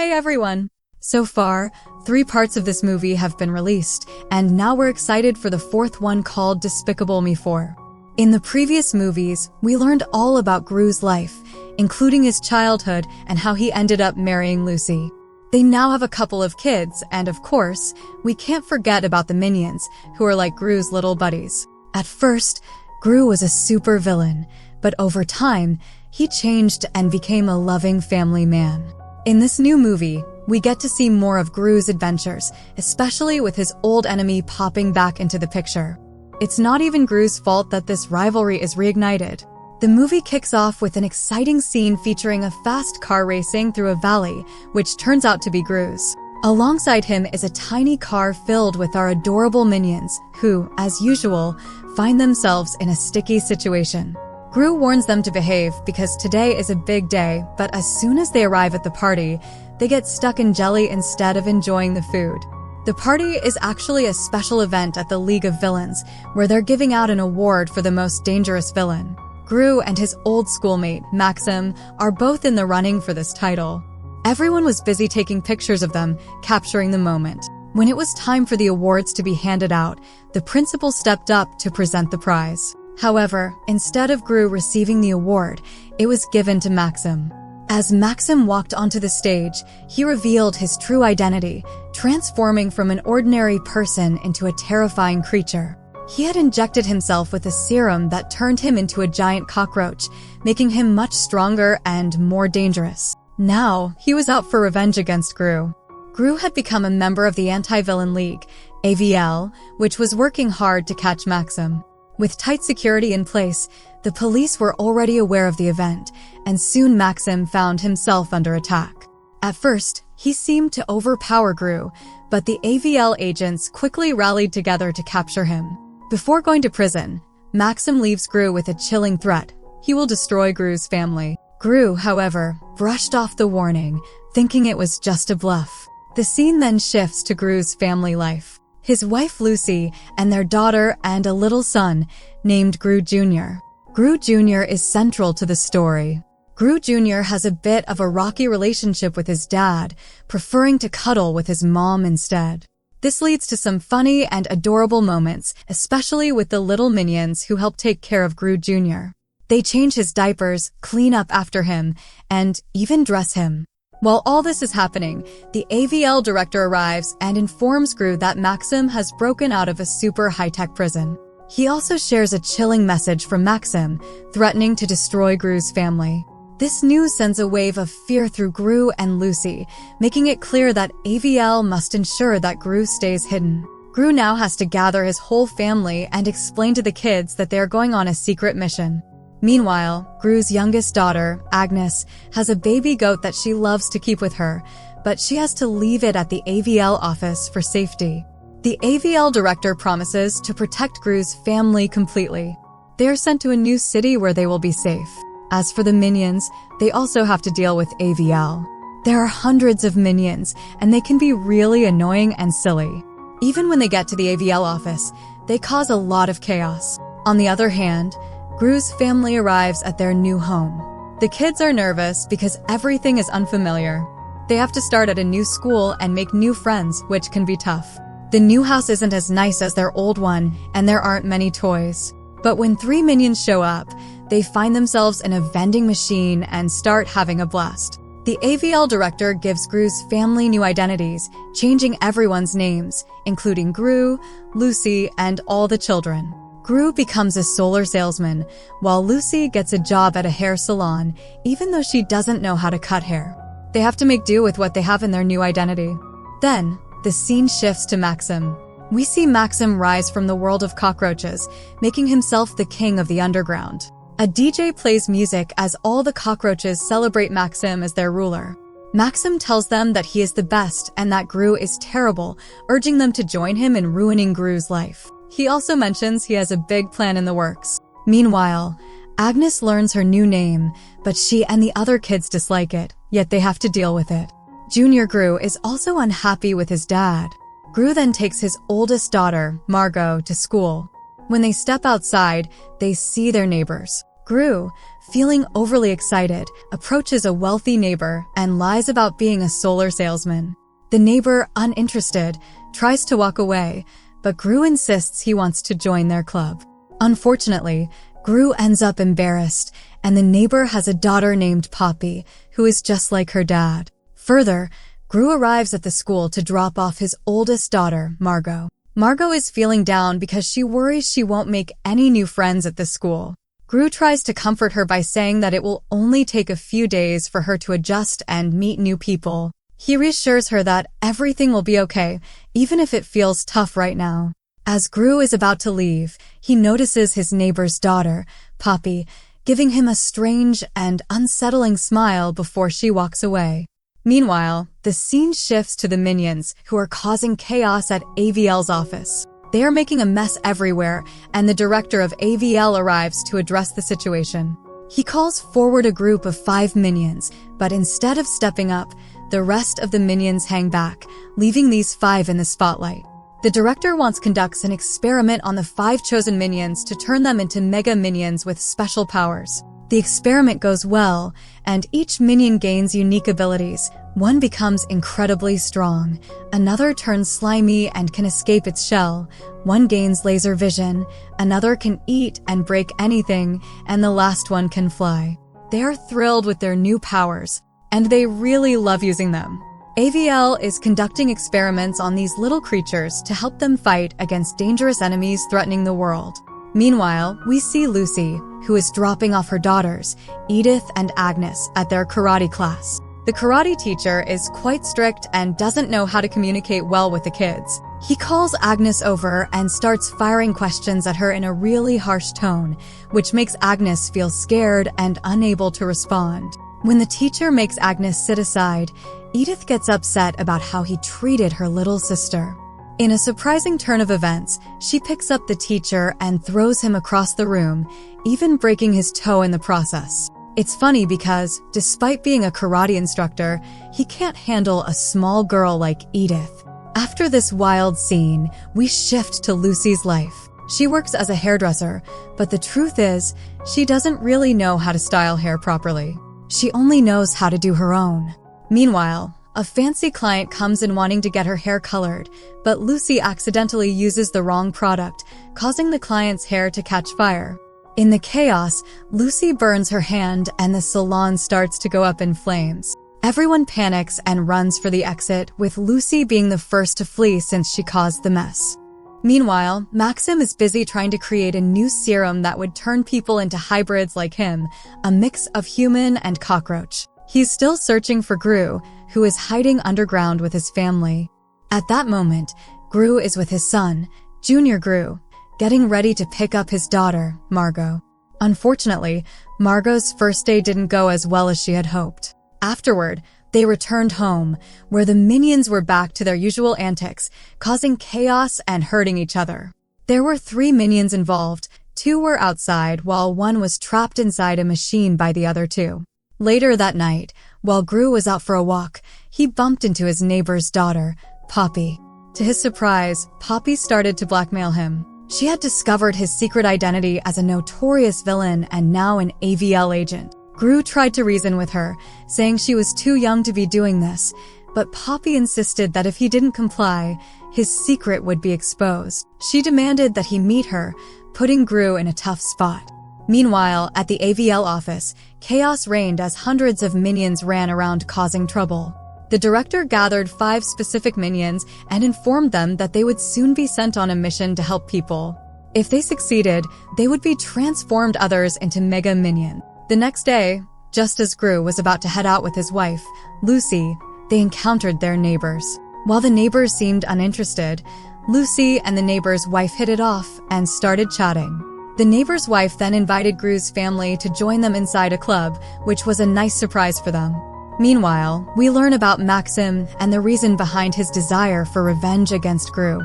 Hey everyone! So far, 3 parts of this movie have been released, and now we're excited for the 4th one called Despicable Me 4. In the previous movies, we learned all about Gru's life, including his childhood and how he ended up marrying Lucy. They now have a couple of kids, and of course, we can't forget about the Minions, who are like Gru's little buddies. At first, Gru was a super villain, but over time, he changed and became a loving family man. In this new movie, we get to see more of Gru's adventures, especially with his old enemy popping back into the picture. It's not even Gru's fault that this rivalry is reignited. The movie kicks off with an exciting scene featuring a fast car racing through a valley, which turns out to be Gru's. Alongside him is a tiny car filled with our adorable minions, who, as usual, find themselves in a sticky situation. Gru warns them to behave because today is a big day, but as soon as they arrive at the party, they get stuck in jelly instead of enjoying the food. The party is actually a special event at the League of Villains, where they're giving out an award for the most dangerous villain. Gru and his old schoolmate, Maxim, are both in the running for this title. Everyone was busy taking pictures of them, capturing the moment. When it was time for the awards to be handed out, the principal stepped up to present the prize. However, instead of Gru receiving the award, it was given to Maxim. As Maxim walked onto the stage, he revealed his true identity, transforming from an ordinary person into a terrifying creature. He had injected himself with a serum that turned him into a giant cockroach, making him much stronger and more dangerous. Now, he was out for revenge against Gru. Gru had become a member of the Anti-Villain League, AVL, which was working hard to catch Maxim. With tight security in place, the police were already aware of the event, and soon Maxim found himself under attack. At first, he seemed to overpower Gru, but the AVL agents quickly rallied together to capture him. Before going to prison, Maxim leaves Gru with a chilling threat: he will destroy Gru's family. Gru, however, brushed off the warning, thinking it was just a bluff. The scene then shifts to Gru's family life. His wife Lucy and their daughter and a little son named Gru Jr. Gru Jr. is central to the story. Gru Jr. has a bit of a rocky relationship with his dad, preferring to cuddle with his mom instead. This leads to some funny and adorable moments, especially with the little minions who help take care of Gru Jr. They change his diapers, clean up after him, and even dress him. While all this is happening, the AVL director arrives and informs Gru that Maxim has broken out of a super high-tech prison. He also shares a chilling message from Maxim, threatening to destroy Gru's family. This news sends a wave of fear through Gru and Lucy, making it clear that AVL must ensure that Gru stays hidden. Gru now has to gather his whole family and explain to the kids that they are going on a secret mission. Meanwhile, Gru's youngest daughter, Agnes, has a baby goat that she loves to keep with her, but she has to leave it at the AVL office for safety. The AVL director promises to protect Gru's family completely. They are sent to a new city where they will be safe. As for the minions, they also have to deal with AVL. There are hundreds of minions, and they can be really annoying and silly. Even when they get to the AVL office, they cause a lot of chaos. On the other hand, Gru's family arrives at their new home. The kids are nervous because everything is unfamiliar. They have to start at a new school and make new friends, which can be tough. The new house isn't as nice as their old one, and there aren't many toys. But when 3 minions show up, they find themselves in a vending machine and start having a blast. The AVL director gives Gru's family new identities, changing everyone's names, including Gru, Lucy, and all the children. Gru becomes a solar salesman, while Lucy gets a job at a hair salon, even though she doesn't know how to cut hair. They have to make do with what they have in their new identity. Then, the scene shifts to Maxim. We see Maxim rise from the world of cockroaches, making himself the king of the underground. A DJ plays music as all the cockroaches celebrate Maxim as their ruler. Maxim tells them that he is the best and that Gru is terrible, urging them to join him in ruining Gru's life. He also mentions he has a big plan in the works. Meanwhile, Agnes learns her new name, but she and the other kids dislike it, yet they have to deal with it. Junior Gru is also unhappy with his dad. Gru then takes his oldest daughter, Margot, to school. When they step outside, they see their neighbors. Gru, feeling overly excited, approaches a wealthy neighbor and lies about being a solar salesman. The neighbor, uninterested, tries to walk away, but Gru insists he wants to join their club. Unfortunately, Gru ends up embarrassed, and the neighbor has a daughter named Poppy, who is just like her dad. Further, Gru arrives at the school to drop off his oldest daughter, Margot. Margot is feeling down because she worries she won't make any new friends at the school. Gru tries to comfort her by saying that it will only take a few days for her to adjust and meet new people. He reassures her that everything will be okay, even if it feels tough right now. As Gru is about to leave, he notices his neighbor's daughter, Poppy, giving him a strange and unsettling smile before she walks away. Meanwhile, the scene shifts to the Minions, who are causing chaos at AVL's office. They are making a mess everywhere, and the director of AVL arrives to address the situation. He calls forward a group of 5 Minions, but instead of stepping up, the rest of the Minions hang back, leaving these 5 in the spotlight. The director conducts an experiment on the 5 chosen Minions to turn them into Mega Minions with special powers. The experiment goes well, and each Minion gains unique abilities. One becomes incredibly strong, another turns slimy and can escape its shell, one gains laser vision, another can eat and break anything, and the last one can fly. They are thrilled with their new powers, and they really love using them. AVL is conducting experiments on these little creatures to help them fight against dangerous enemies threatening the world. Meanwhile, we see Lucy, who is dropping off her daughters, Edith and Agnes, at their karate class. The karate teacher is quite strict and doesn't know how to communicate well with the kids. He calls Agnes over and starts firing questions at her in a really harsh tone, which makes Agnes feel scared and unable to respond. When the teacher makes Agnes sit aside, Edith gets upset about how he treated her little sister. In a surprising turn of events, she picks up the teacher and throws him across the room, even breaking his toe in the process. It's funny because, despite being a karate instructor, he can't handle a small girl like Edith. After this wild scene, we shift to Lucy's life. She works as a hairdresser, but the truth is, she doesn't really know how to style hair properly. She only knows how to do her own. Meanwhile, a fancy client comes in wanting to get her hair colored, but Lucy accidentally uses the wrong product, causing the client's hair to catch fire. In the chaos, Lucy burns her hand and the salon starts to go up in flames. Everyone panics and runs for the exit, with Lucy being the first to flee since she caused the mess. Meanwhile, Maxim is busy trying to create a new serum that would turn people into hybrids like him, a mix of human and cockroach. He's still searching for Gru, who is hiding underground with his family. At that moment, Gru is with his son, Junior Gru, getting ready to pick up his daughter, Margot. Unfortunately, Margot's first day didn't go as well as she had hoped. Afterward, they returned home, where the Minions were back to their usual antics, causing chaos and hurting each other. There were 3 Minions involved, 2 were outside while 1 was trapped inside a machine by the other 2. Later that night, while Gru was out for a walk, he bumped into his neighbor's daughter, Poppy. To his surprise, Poppy started to blackmail him. She had discovered his secret identity as a notorious villain and now an AVL agent. Gru tried to reason with her, saying she was too young to be doing this, but Poppy insisted that if he didn't comply, his secret would be exposed. She demanded that he meet her, putting Gru in a tough spot. Meanwhile, at the AVL office, chaos reigned as hundreds of Minions ran around causing trouble. The director gathered 5 specific Minions and informed them that they would soon be sent on a mission to help people. If they succeeded, they would be transformed others into Mega Minion. The next day, just as Gru was about to head out with his wife, Lucy, they encountered their neighbors. While the neighbors seemed uninterested, Lucy and the neighbor's wife hit it off and started chatting. The neighbor's wife then invited Gru's family to join them inside a club, which was a nice surprise for them. Meanwhile, we learn about Maxim and the reason behind his desire for revenge against Gru.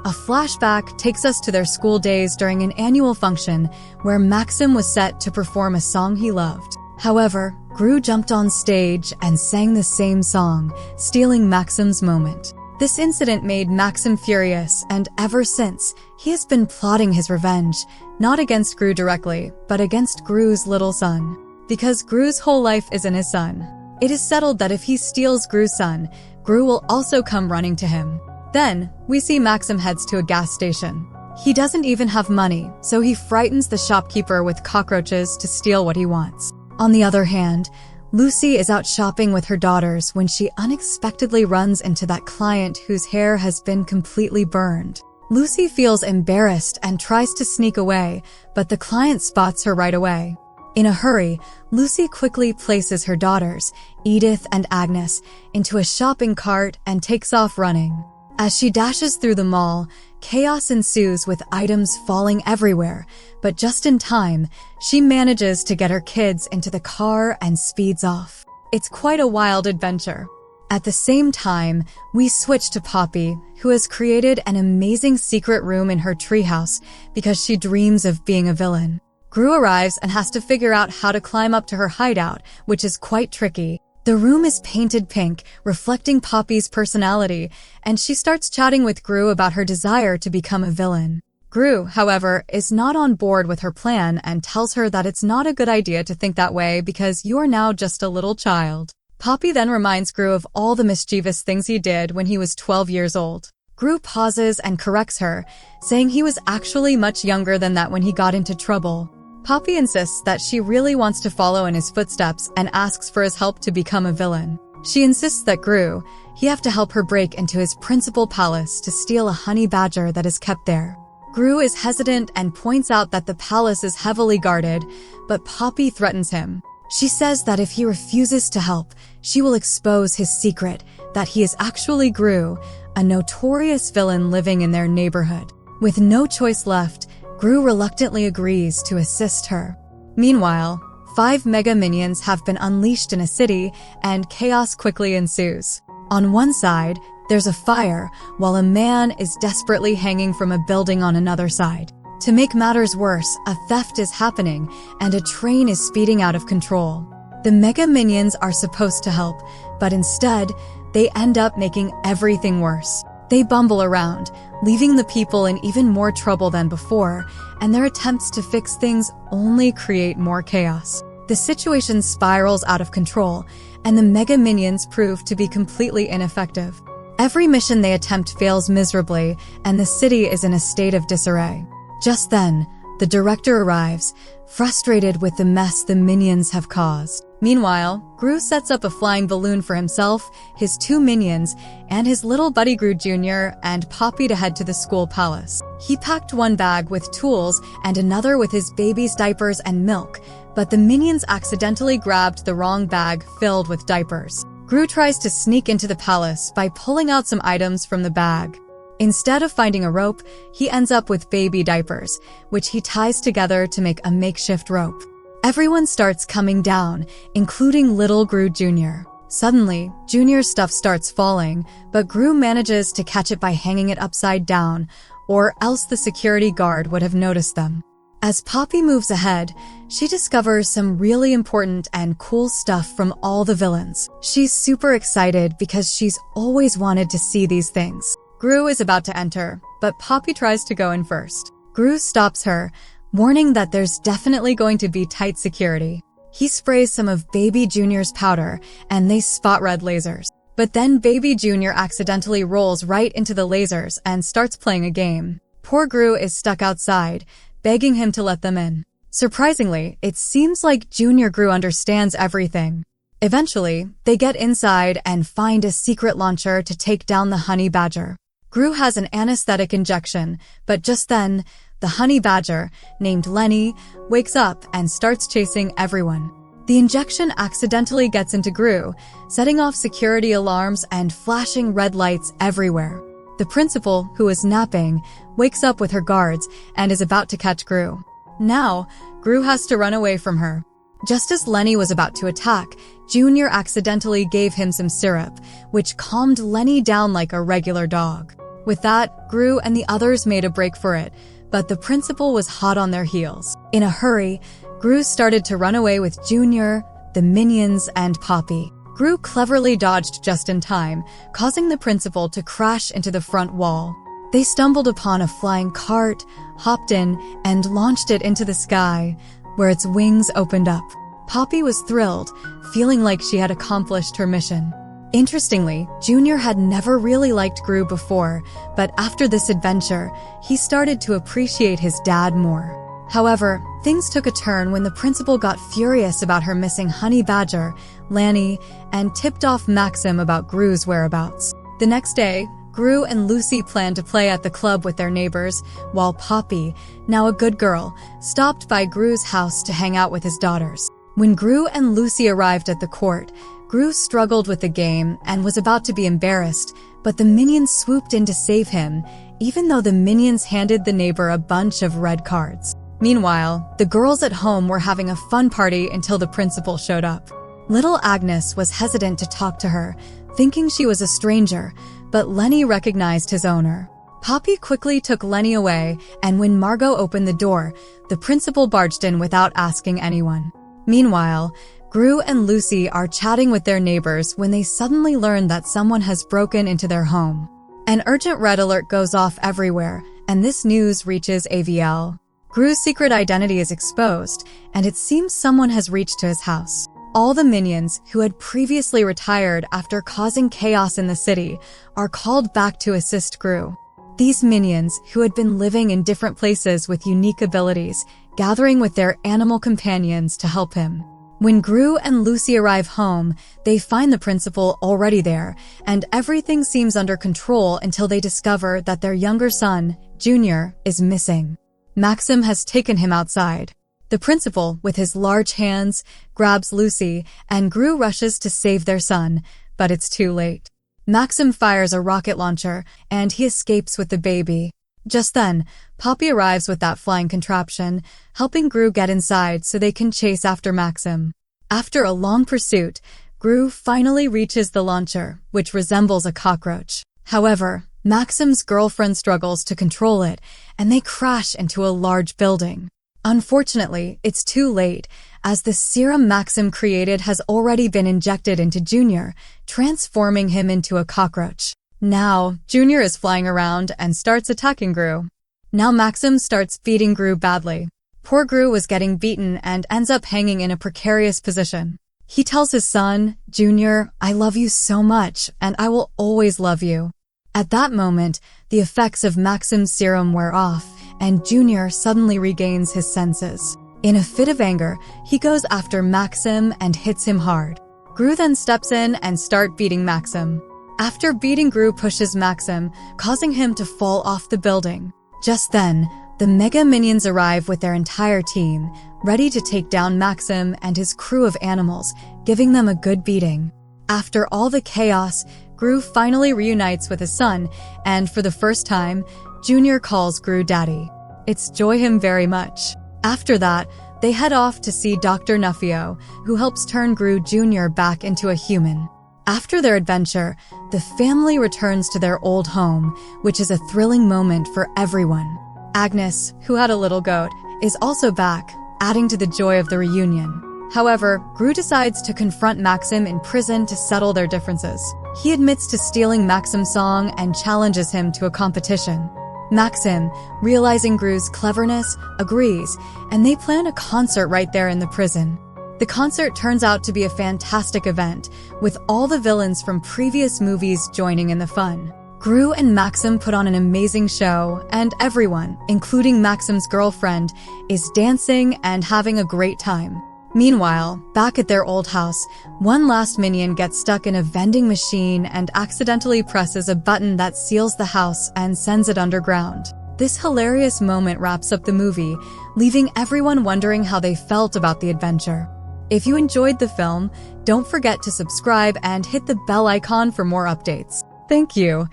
A flashback takes us to their school days during an annual function where Maxim was set to perform a song he loved. However, Gru jumped on stage and sang the same song, stealing Maxim's moment. This incident made Maxim furious, and ever since, he has been plotting his revenge, not against Gru directly, but against Gru's little son. because Gru's whole life is in his son. It is settled that if he steals Gru's son, Gru will also come running to him. Then, we see Maxim heads to a gas station. He doesn't even have money, so he frightens the shopkeeper with cockroaches to steal what he wants. On the other hand, Lucy is out shopping with her daughters when she unexpectedly runs into that client whose hair has been completely burned. Lucy feels embarrassed and tries to sneak away, but the client spots her right away. In a hurry, Lucy quickly places her daughters, Edith and Agnes, into a shopping cart and takes off running. As she dashes through the mall, chaos ensues with items falling everywhere, but just in time, she manages to get her kids into the car and speeds off. It's quite a wild adventure. At the same time, we switch to Poppy, who has created an amazing secret room in her treehouse because she dreams of being a villain. Gru arrives and has to figure out how to climb up to her hideout, which is quite tricky. The room is painted pink, reflecting Poppy's personality, and she starts chatting with Gru about her desire to become a villain. Gru, however, is not on board with her plan and tells her that it's not a good idea to think that way because you're now just a little child. Poppy then reminds Gru of all the mischievous things he did when he was 12 years old. Gru pauses and corrects her, saying he was actually much younger than that when he got into trouble. Poppy insists that she really wants to follow in his footsteps and asks for his help to become a villain. She insists that Gru, he have to help her break into his principal palace to steal a honey badger that is kept there. Gru is hesitant and points out that the palace is heavily guarded, but Poppy threatens him. She says that if he refuses to help, she will expose his secret, that he is actually Gru, a notorious villain living in their neighborhood. With no choice left, Gru reluctantly agrees to assist her. Meanwhile, 5 mega minions have been unleashed in a city, and chaos quickly ensues. On one side, there's a fire, while a man is desperately hanging from a building on another side. To make matters worse, a theft is happening, and a train is speeding out of control. The mega minions are supposed to help, but instead, they end up making everything worse. They bumble around, leaving the people in even more trouble than before, and their attempts to fix things only create more chaos. The situation spirals out of control, and the mega minions prove to be completely ineffective. Every mission they attempt fails miserably, and the city is in a state of disarray. Just then, the director arrives, frustrated with the mess the minions have caused. Meanwhile, Gru sets up a flying balloon for himself, his 2 minions, and his little buddy Gru Jr. and Poppy to head to the school palace. He packed one bag with tools and another with his baby's diapers and milk, but the minions accidentally grabbed the wrong bag filled with diapers. Gru tries to sneak into the palace by pulling out some items from the bag. Instead of finding a rope, he ends up with baby diapers, which he ties together to make a makeshift rope. Everyone starts coming down, including little Gru Jr. Suddenly, Junior's stuff starts falling, but Gru manages to catch it by hanging it upside down, or else the security guard would have noticed them. As Poppy moves ahead, she discovers some really important and cool stuff from all the villains. She's super excited because she's always wanted to see these things. Gru is about to enter, but Poppy tries to go in first. Gru stops her, warning that there's definitely going to be tight security. He sprays some of Baby Junior's powder, and they spot red lasers. But then Baby Junior accidentally rolls right into the lasers and starts playing a game. Poor Gru is stuck outside, begging him to let them in. Surprisingly, it seems like Junior Gru understands everything. Eventually, they get inside and find a secret launcher to take down the honey badger. Gru has an anesthetic injection, but just then, the honey badger, named Lenny, wakes up and starts chasing everyone. The injection accidentally gets into Gru, setting off security alarms and flashing red lights everywhere. The principal, who is napping, wakes up with her guards and is about to catch Gru. Now, Gru has to run away from her. Just as Lenny was about to attack, Junior accidentally gave him some syrup, which calmed Lenny down like a regular dog. With that, Gru and the others made a break for it, but the principal was hot on their heels. In a hurry, Gru started to run away with Junior, the minions, and Poppy. Gru cleverly dodged just in time, causing the principal to crash into the front wall. They stumbled upon a flying cart, hopped in, and launched it into the sky, where its wings opened up. Poppy was thrilled, feeling like she had accomplished her mission. Interestingly, Junior had never really liked Gru before, but after this adventure, he started to appreciate his dad more. However, things took a turn when the principal got furious about her missing honey badger, Lanny, and tipped off Maxim about Gru's whereabouts. The next day, Gru and Lucy planned to play at the club with their neighbors, while Poppy, now a good girl, stopped by Gru's house to hang out with his daughters. When Gru and Lucy arrived at the court, Gru struggled with the game and was about to be embarrassed, but the minions swooped in to save him, even though the minions handed the neighbor a bunch of red cards. Meanwhile, the girls at home were having a fun party until the principal showed up. Little Agnes was hesitant to talk to her, thinking she was a stranger, but Lenny recognized his owner. Poppy quickly took Lenny away, and when Margot opened the door, the principal barged in without asking anyone. Meanwhile, Gru and Lucy are chatting with their neighbors when they suddenly learn that someone has broken into their home. An urgent red alert goes off everywhere, and this news reaches AVL. Gru's secret identity is exposed, and it seems someone has reached to his house. All the minions, who had previously retired after causing chaos in the city, are called back to assist Gru. These minions, who had been living in different places with unique abilities, gathering with their animal companions to help him. When Gru and Lucy arrive home, they find the principal already there, and everything seems under control until they discover that their younger son, Junior, is missing. Maxim has taken him outside. The principal, with his large hands, grabs Lucy, and Gru rushes to save their son, but it's too late. Maxim fires a rocket launcher, and he escapes with the baby. Just then, Poppy arrives with that flying contraption, helping Gru get inside so they can chase after Maxim. After a long pursuit, Gru finally reaches the launcher, which resembles a cockroach. However, Maxim's girlfriend struggles to control it, and they crash into a large building. Unfortunately, it's too late, as the serum Maxim created has already been injected into Junior, transforming him into a cockroach. Now, Junior is flying around and starts attacking Gru. Now Maxim starts beating Gru badly. Poor Gru was getting beaten and ends up hanging in a precarious position. He tells his son, Junior, I love you so much, and I will always love you. At that moment, the effects of Maxim's serum wear off, and Junior suddenly regains his senses. In a fit of anger, he goes after Maxim and hits him hard. Gru then steps in and starts beating Maxim. After beating, Gru pushes Maxim, causing him to fall off the building. Just then, the Mega Minions arrive with their entire team, ready to take down Maxim and his crew of animals, giving them a good beating. After all the chaos, Gru finally reunites with his son, and for the first time, Junior calls Gru Daddy. It's joy him very much. After that, they head off to see Dr. Nuffio, who helps turn Gru Jr. back into a human. After their adventure, the family returns to their old home, which is a thrilling moment for everyone. Agnes, who had a little goat, is also back, adding to the joy of the reunion. However, Gru decides to confront Maxim in prison to settle their differences. He admits to stealing Maxim's song and challenges him to a competition. Maxim, realizing Gru's cleverness, agrees, and they plan a concert right there in the prison. The concert turns out to be a fantastic event, with all the villains from previous movies joining in the fun. Gru and Maxim put on an amazing show, and everyone, including Maxim's girlfriend, is dancing and having a great time. Meanwhile, back at their old house, one last minion gets stuck in a vending machine and accidentally presses a button that seals the house and sends it underground. This hilarious moment wraps up the movie, leaving everyone wondering how they felt about the adventure. If you enjoyed the film, don't forget to subscribe and hit the bell icon for more updates. Thank you.